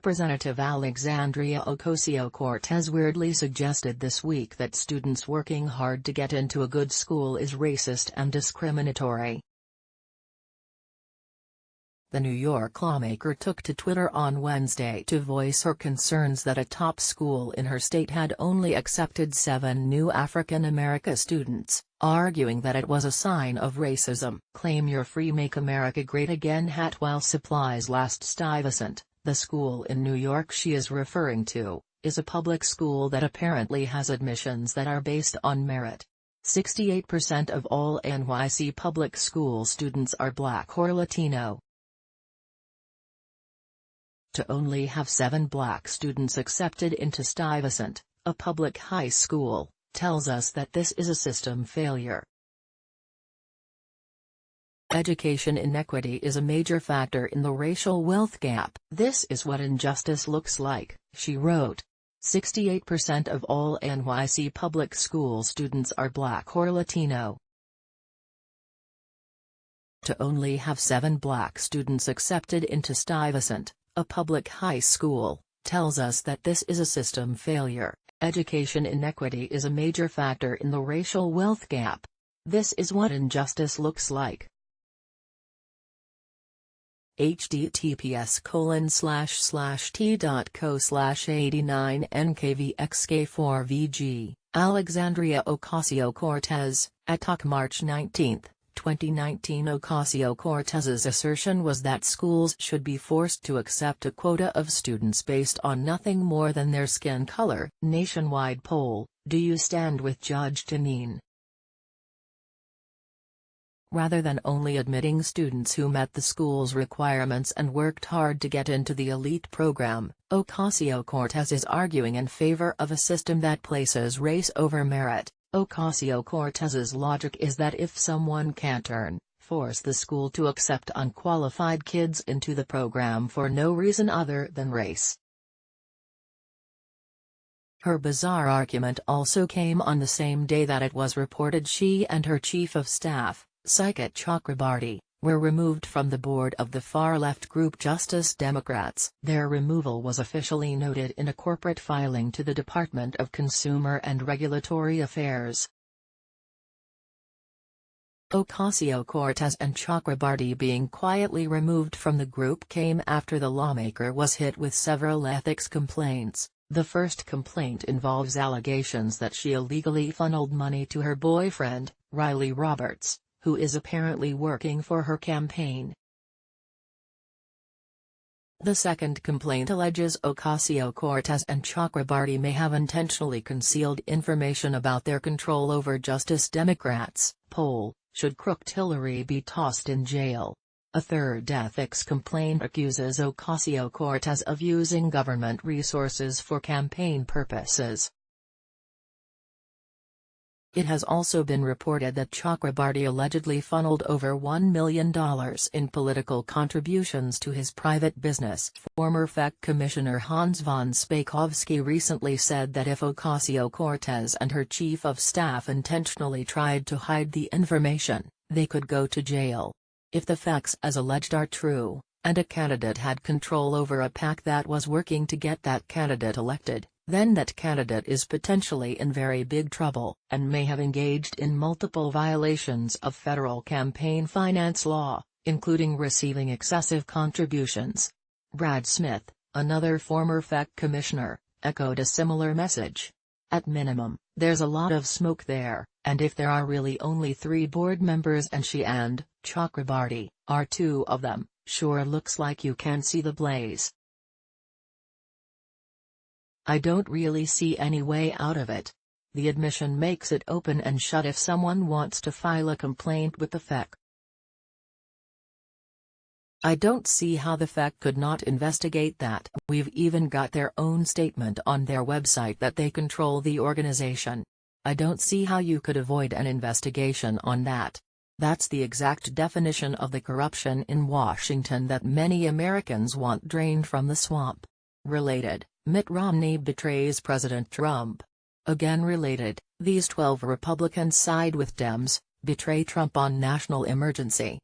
Representative Alexandria Ocasio-Cortez weirdly suggested this week that students working hard to get into a good school is racist and discriminatory. The New York lawmaker took to Twitter on Wednesday to voice her concerns that a top school in her state had only accepted 7 new African American students, arguing that it was a sign of racism. Claim Your Free Make America Great Again hat while supplies last. Stuyvesant, the school in New York she is referring to, is a public school that apparently has admissions that are based on merit. 68% of all NYC public school students are Black or Latino. To only have 7 Black students accepted into Stuyvesant, a public high school, tells us that this is a system failure. Education inequity is a major factor in the racial wealth gap. This is what injustice looks like, she wrote. 68% of all NYC public school students are Black or Latino. To only have 7 Black students accepted into Stuyvesant, a public high school, tells us that this is a system failure. Education inequity is a major factor in the racial wealth gap. This is what injustice looks like. https://t.co/89nkvxk4vg, Alexandria Ocasio-Cortez, @talk March 19, 2019. Ocasio-Cortez's assertion was that schools should be forced to accept a quota of students based on nothing more than their skin color. Nationwide poll, do you stand with Judge Jeanine? Rather than only admitting students who met the school's requirements and worked hard to get into the elite program, Ocasio-Cortez is arguing in favor of a system that places race over merit. Ocasio-Cortez's logic is that if someone can't earn, force the school to accept unqualified kids into the program for no reason other than race. Her bizarre argument also came on the same day that it was reported she and her chief of staff, Saikat Chakrabarti, were removed from the board of the far-left group Justice Democrats. Their removal was officially noted in a corporate filing to the Department of Consumer and Regulatory Affairs. Ocasio-Cortez and Chakrabarti being quietly removed from the group came after the lawmaker was hit with several ethics complaints. The first complaint involves allegations that she illegally funneled money to her boyfriend, Riley Roberts, who is apparently working for her campaign. The second complaint alleges Ocasio-Cortez and Chakrabarti may have intentionally concealed information about their control over Justice Democrats. Poll, should crooked Hillary be tossed in jail? A third ethics complaint accuses Ocasio-Cortez of using government resources for campaign purposes. It has also been reported that Chakrabarti allegedly funneled over $1 million in political contributions to his private business. Former FEC Commissioner Hans von Spakovsky recently said that if Ocasio-Cortez and her chief of staff intentionally tried to hide the information, they could go to jail. If the facts as alleged are true, and a candidate had control over a PAC that was working to get that candidate elected, then that candidate is potentially in very big trouble, and may have engaged in multiple violations of federal campaign finance law, including receiving excessive contributions. Brad Smith, another former FEC commissioner, echoed a similar message. At minimum, there's a lot of smoke there, and if there are really only 3 board members and she and Chakrabarti are 2 of them, sure looks like you can see the blaze. I don't really see any way out of it. The admission makes it open and shut if someone wants to file a complaint with the FEC. I don't see how the FEC could not investigate that. We've even got their own statement on their website that they control the organization. I don't see how you could avoid an investigation on that. That's the exact definition of the corruption in Washington that many Americans want drained from the swamp. Related, Mitt Romney betrays President Trump. Again related, these 12 Republicans side with Dems, betray Trump on national emergency.